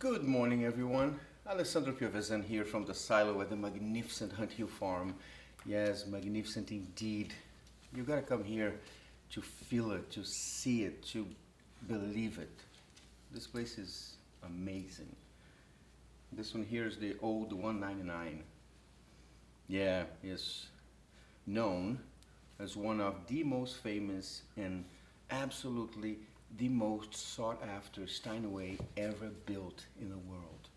Good morning, everyone. Alessandro Piovesan here from the silo at the magnificent Hunt Hill Farm. Yes, magnificent indeed. You gotta come here to feel it, to see it, to believe it. This place is amazing. This one here is the old 199. Yeah, it's known as one of the most famous and absolutely the most sought after Steinway ever built in the world.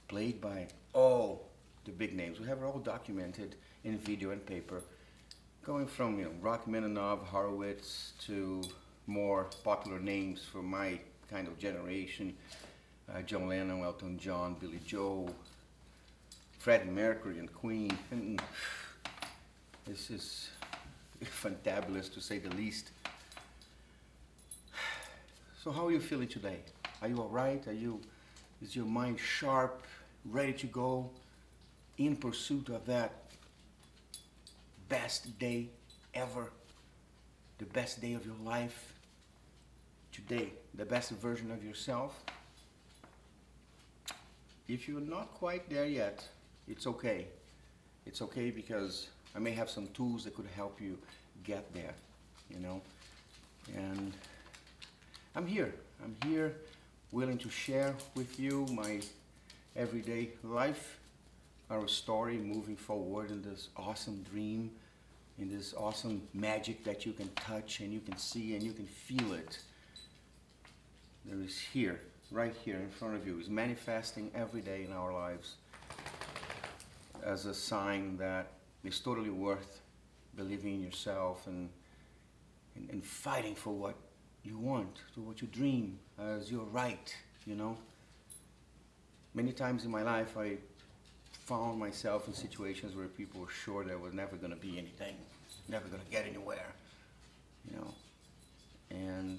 Played by all the big names. We have it all documented in video and paper, going from Rachmaninoff, Horowitz to more popular names for my kind of generation. John Lennon, Elton John, Billy Joel, Freddie Mercury and Queen. And this is fantabulous to say the least. So how are you feeling today? Are you all right? Is your mind sharp, ready to go in pursuit of that best day ever? The best day of your life? Today, the best version of yourself? If you're not quite there yet, it's okay. It's okay because I may have some tools that could help you get there, And I'm here willing to share with you my everyday life, our story moving forward in this awesome dream, in this awesome magic that you can touch and you can see and you can feel it. There is here, right here in front of you, is manifesting every day in our lives as a sign that it's totally worth believing in yourself and fighting for what you want, to what you dream as your right, Many times in my life I found myself in situations where people were sure there was never going to be anything, never going to get anywhere, And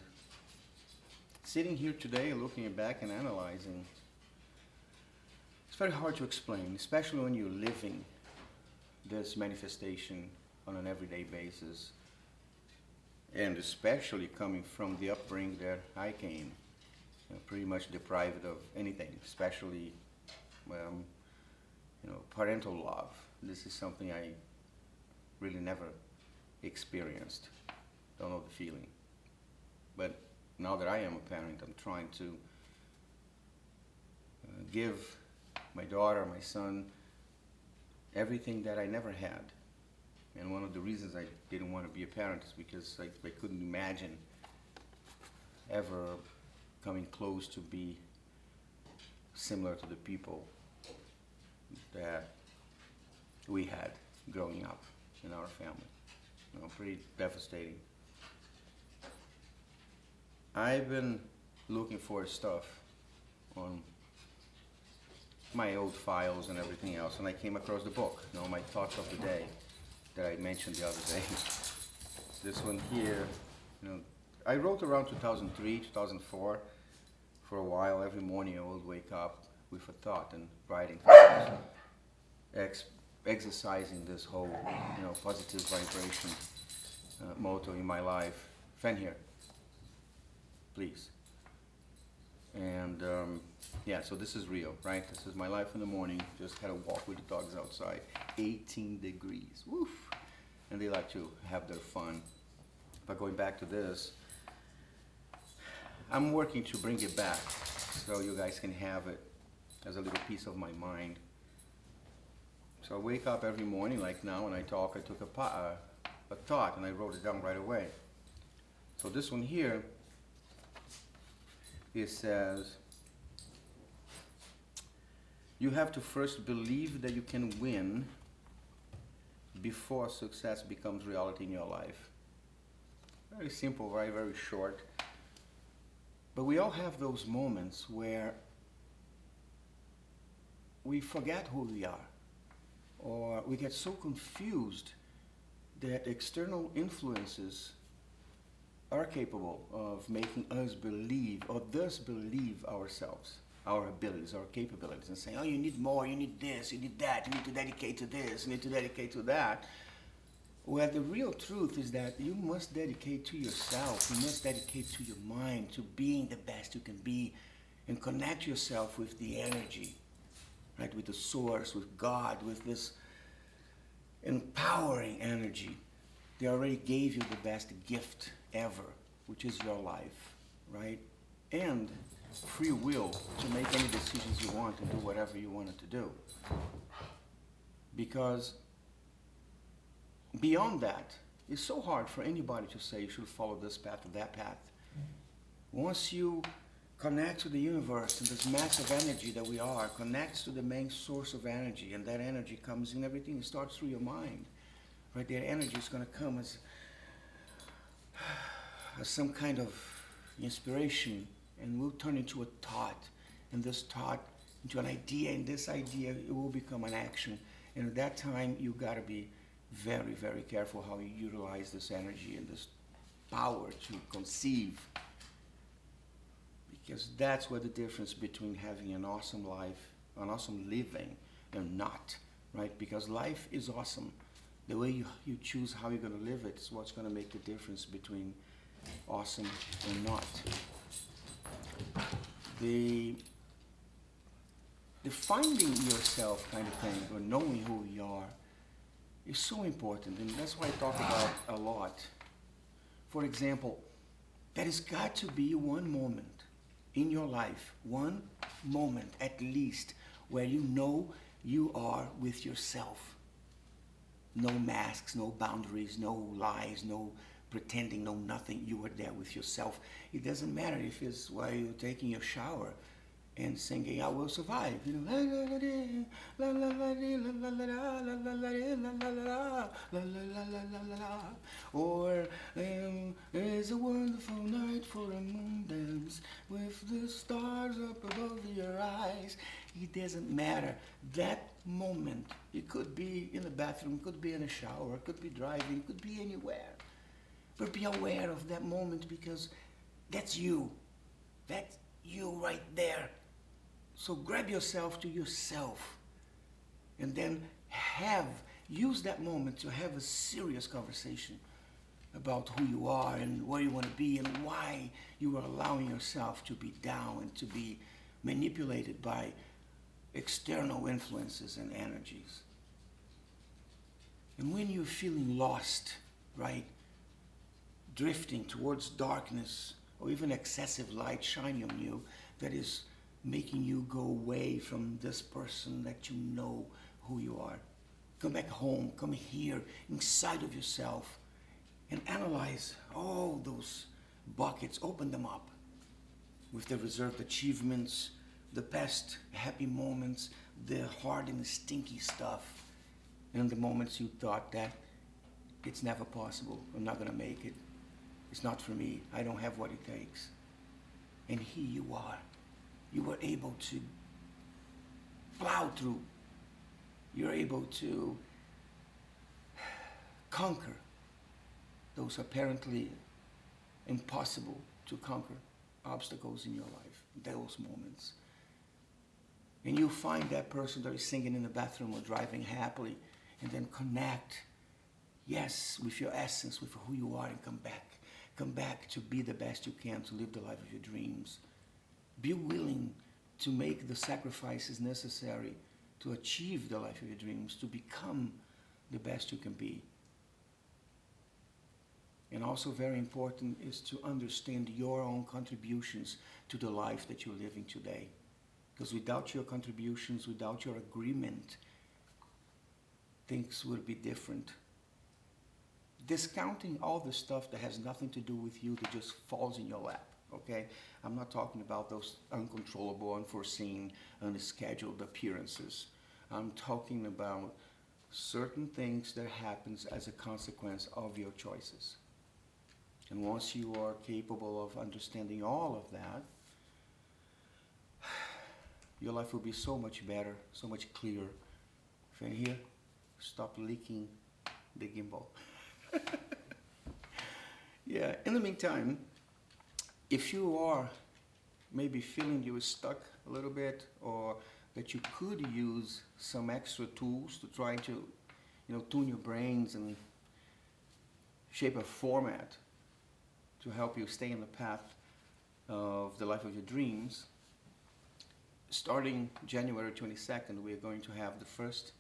sitting here today, looking back and analyzing, it's very hard to explain, especially when you're living this manifestation on an everyday basis. And especially coming from the upbringing that I came, pretty much deprived of anything, especially, parental love. This is something I really never experienced. Don't know the feeling. But now that I am a parent, I'm trying to give my daughter, my son, everything that I never had. And one of the reasons I didn't want to be a parent is because I couldn't imagine ever coming close to be similar to the people that we had growing up in our family. Pretty devastating. I've been looking for stuff on my old files and everything else, and I came across the book, my thoughts of the day, that I mentioned the other day. This one here, I wrote around 2003, 2004. For a while, every morning I would wake up with a thought and writing, exercising this whole, positive vibration motto in my life. Fan here, please. And so this is real, right? This is my life in the morning. Just had a walk with the dogs outside. 18 degrees, woof. And they like to have their fun. But going back to this, I'm working to bring it back so you guys can have it as a little piece of my mind. So I wake up every morning, like now when I talk, I took a thought and I wrote it down right away. So this one here, it says, you have to first believe that you can win before success becomes reality in your life. Very simple, very, very short. But we all have those moments where we forget who we are, or we get so confused that external influences are capable of making us believe, or thus believe ourselves, our abilities, our capabilities, and saying, oh, you need more, you need this, you need that, you need to dedicate to this, you need to dedicate to that. Where the real truth is that you must dedicate to yourself, you must dedicate to your mind, to being the best you can be and connect yourself with the energy, right? With the source, with God, with this empowering energy. They already gave you the best gift ever, which is your life, right? And free will to make any decisions you want and do whatever you wanted to do. Because beyond that, it's so hard for anybody to say you should follow this path or that path. Once you connect to the universe and this massive energy that we are, connects to the main source of energy, and that energy comes in everything, it starts through your mind. Right? That energy is going to come as some kind of inspiration, and will turn into a thought, and this thought into an idea, and this idea, it will become an action. And at that time, you got to be very, very careful how you utilize this energy and this power to conceive. Because that's where the difference between having an awesome life, an awesome living, and not, right? Because life is awesome. The way you choose how you're going to live it is what's going to make the difference between awesome and not. The finding yourself kind of thing, or knowing who you are, is so important, and that's why I talk about a lot. For example, there has got to be one moment in your life, one moment at least, where you know you are with yourself. No masks, no boundaries, no lies, no pretending, no nothing. You are there with yourself. It doesn't matter if it's while you're taking your shower and singing, I will survive. You know, or it's a wonderful night for a moon dance with the stars up above your eyes. It doesn't matter. That moment, it could be in the bathroom, could be in a shower, could be driving, could be anywhere. But be aware of that moment, because that's you. That's you right there. So grab yourself to yourself, and then use that moment to have a serious conversation about who you are and where you want to be and why you are allowing yourself to be down and to be manipulated by external influences and energies. And when you're feeling lost, right, drifting towards darkness or even excessive light shining on you that is making you go away from this person that you know who you are, come back home, come here inside of yourself and analyze all those buckets, open them up with the reserved achievements, the past happy moments, the hard and stinky stuff, and the moments you thought that it's never possible, I'm not going to make it, it's not for me, I don't have what it takes. And here you are. You were able to plow through. You're able to conquer those apparently impossible to conquer obstacles in your life, those moments. And you find that person that is singing in the bathroom or driving happily, and then connect, yes, with your essence, with who you are, and come back. Come back to be the best you can, to live the life of your dreams. Be willing to make the sacrifices necessary to achieve the life of your dreams, to become the best you can be. And also very important is to understand your own contributions to the life that you're living today. Because without your contributions, without your agreement, things would be different. Discounting all the stuff that has nothing to do with you, that just falls in your lap. Okay, I'm not talking about those uncontrollable, unforeseen, unscheduled appearances. I'm talking about certain things that happens as a consequence of your choices. And once you are capable of understanding all of that, your life will be so much better, so much clearer. Fan here, stop leaking the gimbal. Yeah, in the meantime, if you are maybe feeling you are stuck a little bit, or that you could use some extra tools to try to, tune your brains and shape a format to help you stay in the path of the life of your dreams, starting January 22nd, we are going to have the first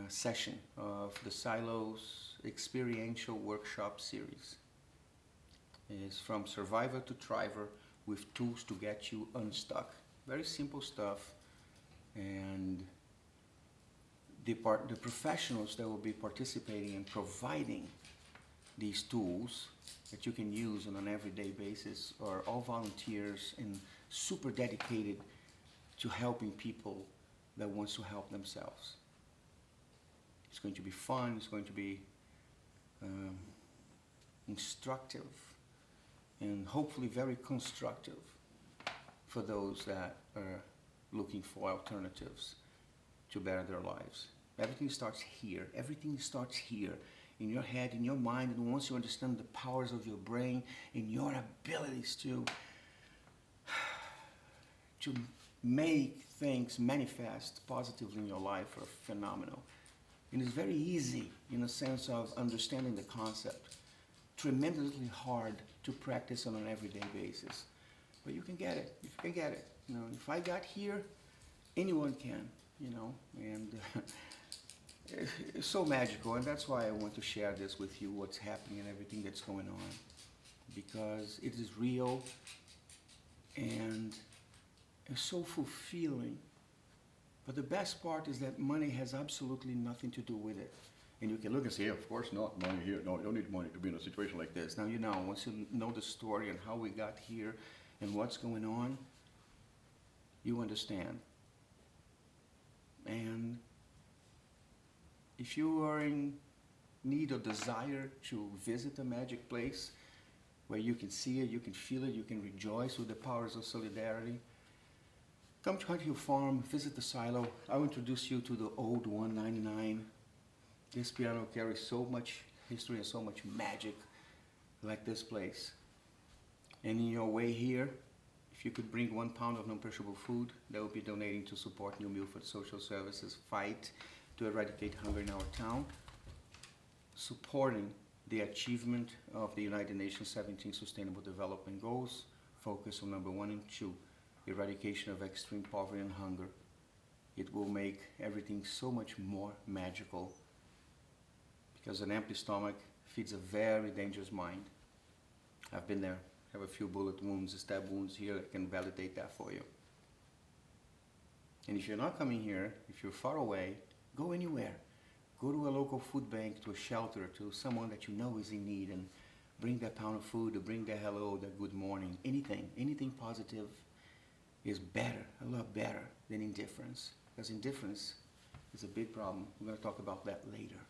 session of the Silos Experiential Workshop Series. It's from Survivor to Thriver with tools to get you unstuck. Very simple stuff. And the professionals that will be participating and providing these tools that you can use on an everyday basis are all volunteers and super dedicated to helping people that wants to help themselves. It's going to be fun, it's going to be instructive, and hopefully very constructive for those that are looking for alternatives to better their lives. Everything starts here. Everything starts here, in your head, in your mind, and once you understand the powers of your brain and your abilities to make things manifest positively in your life are phenomenal. And it's very easy in the sense of understanding the concept. Tremendously hard to practice on an everyday basis. But you can get it. You can get it. You know, if I got here, anyone can, you know, and it's so magical, and that's why I want to share this with you, what's happening and everything that's going on, because it is real and it's so fulfilling. But the best part is that money has absolutely nothing to do with it. And you can look and say, of course not, money here. No, you don't need money to be in a situation like this. Now, you know, once you know the story and how we got here and what's going on, you understand. And if you are in need or desire to visit a magic place where you can see it, you can feel it, you can rejoice with the powers of solidarity, come to Hunt Hill Farm, visit the silo. I'll introduce you to the old 199. This piano carries so much history and so much magic like this place. And in your way here, if you could bring 1 pound of non-perishable food, that will be donating to support New Milford Social Services fight to eradicate hunger in our town, supporting the achievement of the United Nations 17 Sustainable Development Goals, focus on number 1 and 2, eradication of extreme poverty and hunger. It will make everything so much more magical, because an empty stomach feeds a very dangerous mind. I've been there. I have a few bullet wounds, stab wounds here that can validate that for you. And if you're not coming here, if you're far away, go anywhere. Go to a local food bank, to a shelter, to someone that you know is in need, and bring that pound of food, or bring that hello, that good morning, anything positive is better, a lot better than indifference. Because indifference is a big problem. We're going to talk about that later.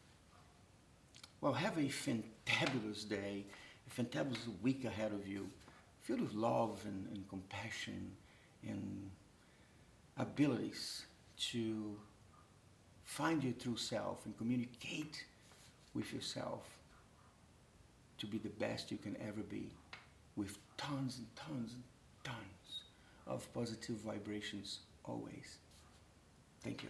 Well, have a fantabulous day, a fantabulous week ahead of you, filled with love and compassion and abilities to find your true self and communicate with yourself to be the best you can ever be, with tons and tons and tons of positive vibrations always. Thank you.